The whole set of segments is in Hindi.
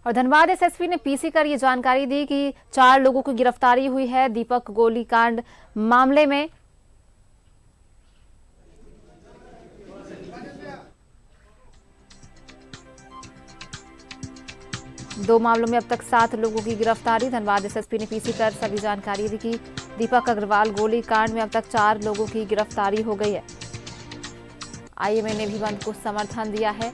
और धनबाद एसएसपी ने पीसी कर ये जानकारी दी कि 4 लोगों की गिरफ्तारी हुई है दीपक गोलीकांड मामले में। दो मामलों में अब तक 7 लोगों की गिरफ्तारी। धनबाद एसएसपी ने पीसी कर सभी जानकारी दी कि दीपक अग्रवाल गोलीकांड में अब तक 4 लोगों की गिरफ्तारी हो गई है। आईएमए ने भी बंद को समर्थन दिया है।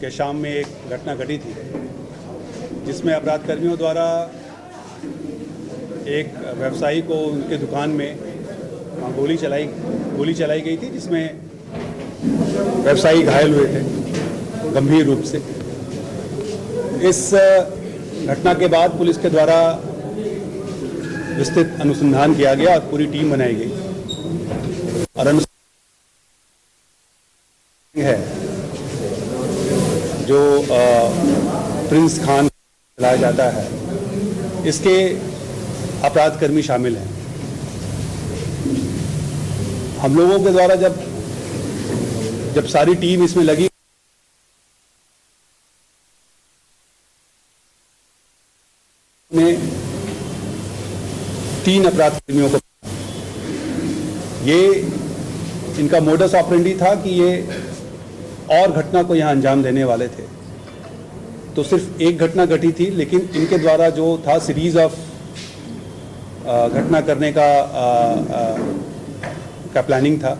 के शाम में एक घटना घटी थी जिसमें अपराध कर्मियों द्वारा एक व्यवसायी को उनके दुकान में गोली चलाई गई थी, जिसमें व्यवसायी घायल हुए थे गंभीर रूप से। इस घटना के बाद पुलिस के द्वारा विस्तृत अनुसंधान किया गया और पूरी टीम बनाई गई और अनुसंधान है जो प्रिंस खान चलाया जाता है, इसके अपराध कर्मी शामिल हैं। हम लोगों के द्वारा जब सारी टीम इसमें लगी, ने 3 अपराध कर्मियों को, ये इनका मोडस ऑपरेंडी था कि ये और घटना को यहां अंजाम देने वाले थे। तो सिर्फ एक घटना घटी थी, लेकिन इनके द्वारा जो था सीरीज ऑफ घटना करने का प्लानिंग था,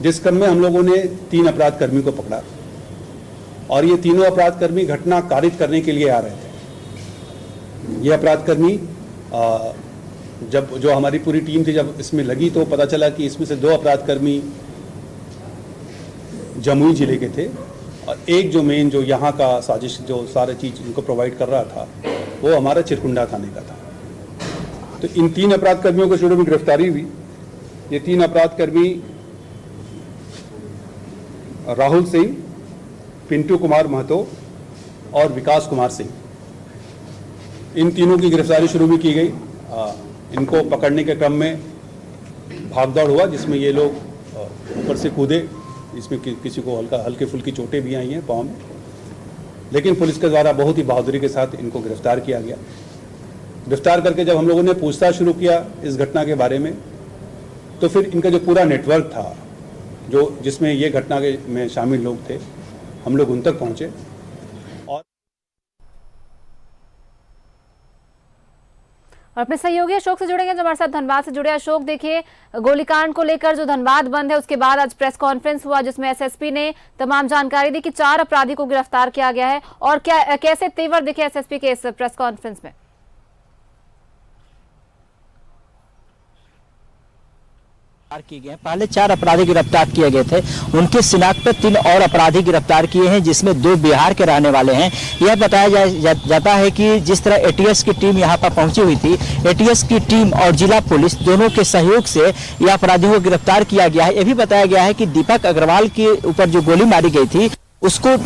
जिस क्रम में हम लोगों ने 3 अपराध कर्मी को पकड़ा और ये तीनों अपराध कर्मी घटना कारित करने के लिए आ रहे थे। ये अपराध कर्मी जो हमारी पूरी टीम थी जब इसमें लगी तो पता चला कि इसमें से 2 अपराध कर्मी जमुई जिले के थे और एक जो मेन जो यहाँ का साजिश जो सारे चीज़ इनको प्रोवाइड कर रहा था वो हमारा चिरकुंडा थाने का था। तो इन 3 अपराध कर्मियों को शुरू में गिरफ्तारी हुई। ये 3 अपराध कर्मी राहुल सिंह, पिंटू कुमार महतो और विकास कुमार सिंह, इन तीनों की गिरफ्तारी शुरू में की गई। इनको पकड़ने के क्रम में भागदौड़ हुआ, जिसमें ये लोग ऊपर से कूदे, इसमें किसी को हल्के फुल्की चोटें भी आई हैं पाँव में, लेकिन पुलिस के द्वारा बहुत ही बहादुरी के साथ इनको गिरफ्तार किया गया। गिरफ्तार करके जब हम लोगों ने पूछताछ शुरू किया इस घटना के बारे में, तो फिर इनका जो पूरा नेटवर्क था जिसमें ये घटना के में शामिल लोग थे, हम लोग उन तक पहुंचे। और अपने सहयोगी अशोक से जुड़ेंगे जो हमारे साथ धनबाद से जुड़े। अशोक, देखिए, गोलीकांड को लेकर जो धनबाद बंद है उसके बाद आज प्रेस कॉन्फ्रेंस हुआ जिसमें एसएसपी ने तमाम जानकारी दी कि 4 अपराधी को गिरफ्तार किया गया है। और कैसे तेवर दिखे एसएसपी के इस प्रेस कॉन्फ्रेंस में? किए गए। पहले 4 अपराधी गिरफ्तार किए गए थे, उनके शिनाख्त पर 3 और अपराधी गिरफ्तार किए हैं, जिसमें 2 बिहार के रहने वाले हैं। यह बताया जाता है कि जिस तरह एटीएस की टीम यहां पर पहुंची हुई थी, एटीएस की टीम और जिला पुलिस दोनों के सहयोग से यह अपराधियों को गिरफ्तार किया गया है। यह भी बताया गया है कि दीपक अग्रवाल के ऊपर जो गोली मारी गई थी उसको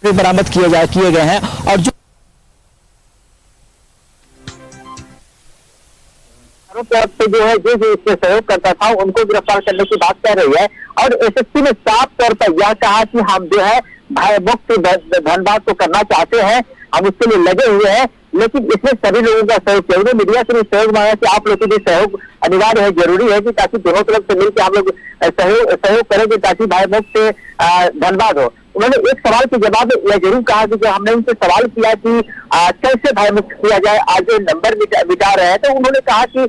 बरामद किए गए हैं और जो जो है जो इसमें सहयोग करता था उनको गिरफ्तार करने की बात कह रही है। और एसएसपी ने साफ तौर पर यह कहा कि हम जो है भय मुक्त धनबाद को करना चाहते हैं, हम उसके लिए लगे हुए हैं, लेकिन इसमें सभी लोगों का सहयोग चाहिए। मीडिया से भी सहयोग मांगा कि आप लोगों के सहयोग अनिवार्य है, जरूरी है कि ताकि दोनों तरफ से मिलकर हम लोग सहयोग करेंगे ताकि भय मुक्त धनबाद हो। उन्होंने एक सवाल के जवाब में यह जरूर कहा कि जब हमने उनसे सवाल किया कि कैसे भय मुक्त किया जाए, आज नंबर मिटा रहे हैं, तो उन्होंने कहा कि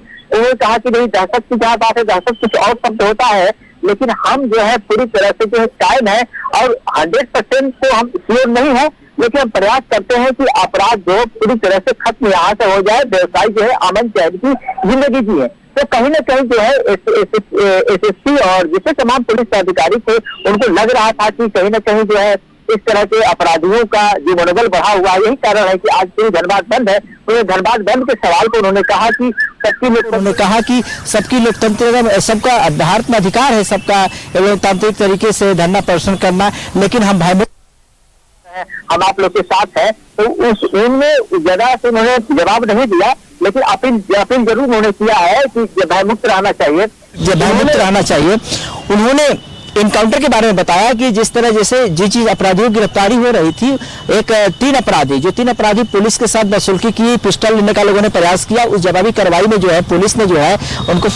नहीं, दहशत की जहाँ बात है, दहशत कुछ और शब्द होता है, लेकिन हम जो है पूरी तरह से जो है कायम है और 100% तो हम श्योर नहीं है, लेकिन हम प्रयास करते हैं कि अपराध जो पूरी तरह से खत्म यहाँ से हो जाए, व्यवसाय जो है अमन चैन की जिंदगी जिए। तो कहीं ना कहीं जो है एसएसपी और जितने तमाम पुलिस अधिकारी थे उनको लग रहा था कि कहीं ना कहीं जो है इस तरह के अपराधियों का जो मनोबल बढ़ा हुआ है, यही कारण है कि आज पूरी धनबाद बंद है। तो धनबाद बंद के सवाल को उन्होंने कहा कि सबकी लोकतंत्र, सबका आध्यात्म अधिकार है, सबका लोकतांत्रिक तरीके से धरना प्रदर्शन करना, लेकिन हम हम आप लोग के साथ हैं। तो उनमें ज्यादा से उन्होंने जवाब नहीं दिया, लेकिन अपील जरूर उन्होंने किया है कि भयमुक्त रहना चाहिए। भयमुक्त रहना चाहिए। उन्होंने इनकाउंटर के बारे में बताया कि जिस तरह जैसे जिस चीज अपराधियों की गिरफ्तारी हो रही थी, एक तीन अपराधी पुलिस के साथ बदसलूकी की, पिस्टल लेने का लोगों ने प्रयास किया, उस जवाबी कार्रवाई में जो है पुलिस ने जो है उनको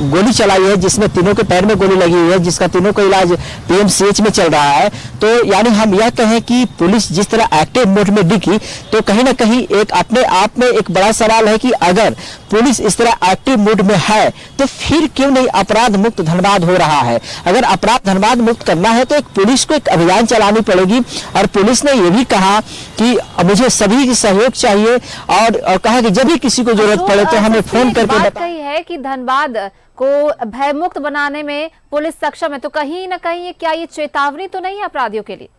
गोली चलाई है, जिसमें तीनों के पैर में गोली लगी हुई है, जिसका तीनों का इलाज पीएमसीएच में चल रहा है। तो यानी हम यह कहें कि पुलिस जिस तरह एक्टिव मोड में दिखी, तो कहीं ना कहीं एक अपने आप में एक बड़ा सवाल है कि अगर पुलिस इस तरह एक्टिव मोड में है तो फिर क्यों नहीं अपराध मुक्त धनबाद हो रहा है। अगर अपराध धनबाद मुक्त करना है तो एक पुलिस को एक अभियान चलानी पड़ेगी। और पुलिस ने यह भी कहा कि मुझे सभी की सहयोग चाहिए और कहा कि जब भी किसी को जरूरत पड़े तो हमें फोन करके बात कही है कि धनबाद को भयमुक्त बनाने में पुलिस सक्षम है, तो कहीं ना कहीं क्या ये चेतावनी तो नहीं है अपराधियों के लिए?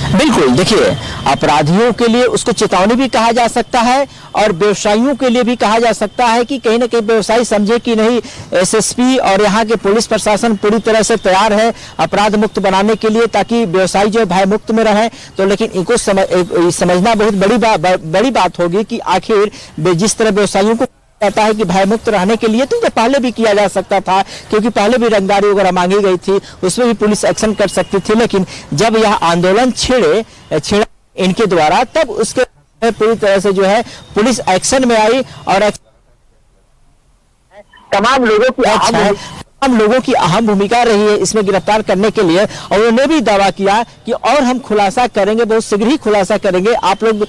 बिल्कुल, देखिए अपराधियों के लिए उसको चेतावनी भी कहा जा सकता है और व्यवसायियों के लिए भी कहा जा सकता है कि कहीं ना कहीं व्यवसायी समझे कि नहीं, एसएसपी और यहाँ के पुलिस प्रशासन पूरी तरह से तैयार है अपराध मुक्त बनाने के लिए, ताकि व्यवसायी जो भय मुक्त में रहे। तो लेकिन इनको समझना बहुत बड़ी बात होगी कि आखिर जिस तरह व्यवसायियों को कहता है कि भयमुक्त रहने के लिए तो पहले भी किया जा सकता था, क्योंकि पहले भी रंगदारी वगैरह मांगी गई थी, उसमें भी पुलिस एक्शन कर सकती थी। लेकिन जब यह आंदोलन छेड़ा इनके द्वारा, तब उसके पूरी तरह से जो है पुलिस एक्शन में आई और तमाम लोगों की अहम भूमिका रही है इसमें गिरफ्तार करने के लिए। और उन्होंने भी दावा किया कि और हम खुलासा करेंगे, बहुत शीघ्र ही खुलासा करेंगे, आप लोग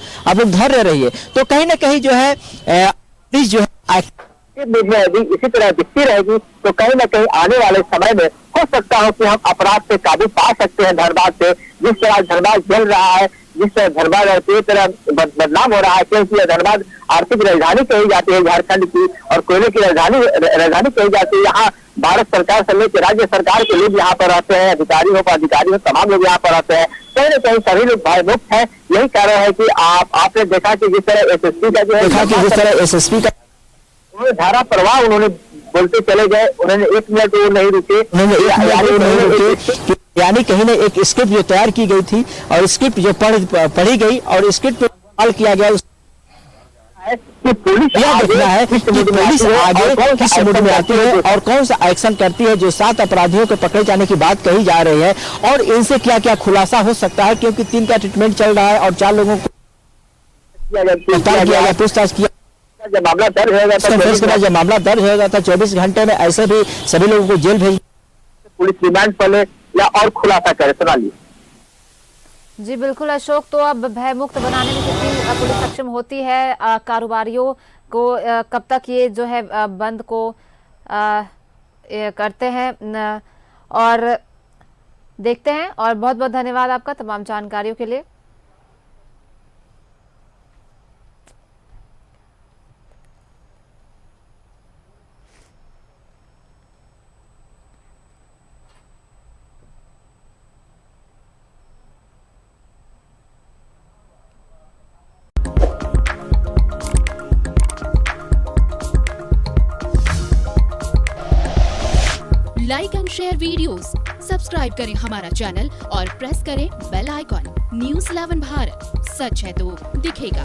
धैर्य रहिए। तो कहीं ना कहीं जो है पुलिस जो है इसी तरह दिखती रहेगी तो कहीं ना कहीं आने वाले समय में हो सकता हो कि हम अपराध पे काबू पा सकते हैं धनबाद से। जिस तरह धनबाद जल रहा है, जिस तरह धनबाद पूरी तरह बदनाम हो रहा है, क्योंकि धनबाद आर्थिक राजधानी कही जाती है झारखंड की और कोयले की राजधानी कही जाती है। यहाँ भारत सरकार से लेकर राज्य सरकार के लोग यहाँ पर रहते हैं, अधिकारी हो तमाम लोग यहाँ पर रहते हैं। कहीं ना कहीं सभी लोग भयमुक्त हैं। यही कारण है कि आपने देखा कि जिस तरह एसएसपी का जो है एसएसपी का धारा प्रवाह उन्होंने बोलते चले गए, उन्होंने एक मिनट नहीं रुके, यानी कहीं ने एक स्क्रिप्ट जो तैयार की गई थी और स्क्रिप्ट जो पढ़ी गई और स्क्रिप्ट पर किया गया कि पुलिस यह देखना है कि पुलिस आगे किस मूड में आती है और कौन सा एक्शन करती है। जो 7 अपराधियों के पकड़े जाने की बात कही जा रही है और इनसे क्या क्या खुलासा हो सकता है, क्योंकि 3 का ट्रीटमेंट चल रहा है और 4 लोगों को गिरफ्तार किया गया, पूछताछ किया। जब मामला दर्ज हो जाता 24 घंटे में ऐसे भी सभी लोगों को जेल भेज पुलिस रिमांड पर ले या और खुलासा करे। सुना ली जी बिल्कुल अशोक, तो अब भयमुक्त बनाने में कितनी पुलिस सक्षम होती है, कारोबारियों को कब तक ये जो है बंद को करते हैं और देखते हैं। और बहुत बहुत धन्यवाद आपका तमाम जानकारियों के लिए। Like and share videos, subscribe करें हमारा चैनल और प्रेस करें बेल आइकॉन। न्यूज़ 11 भारत, सच है तो दिखेगा।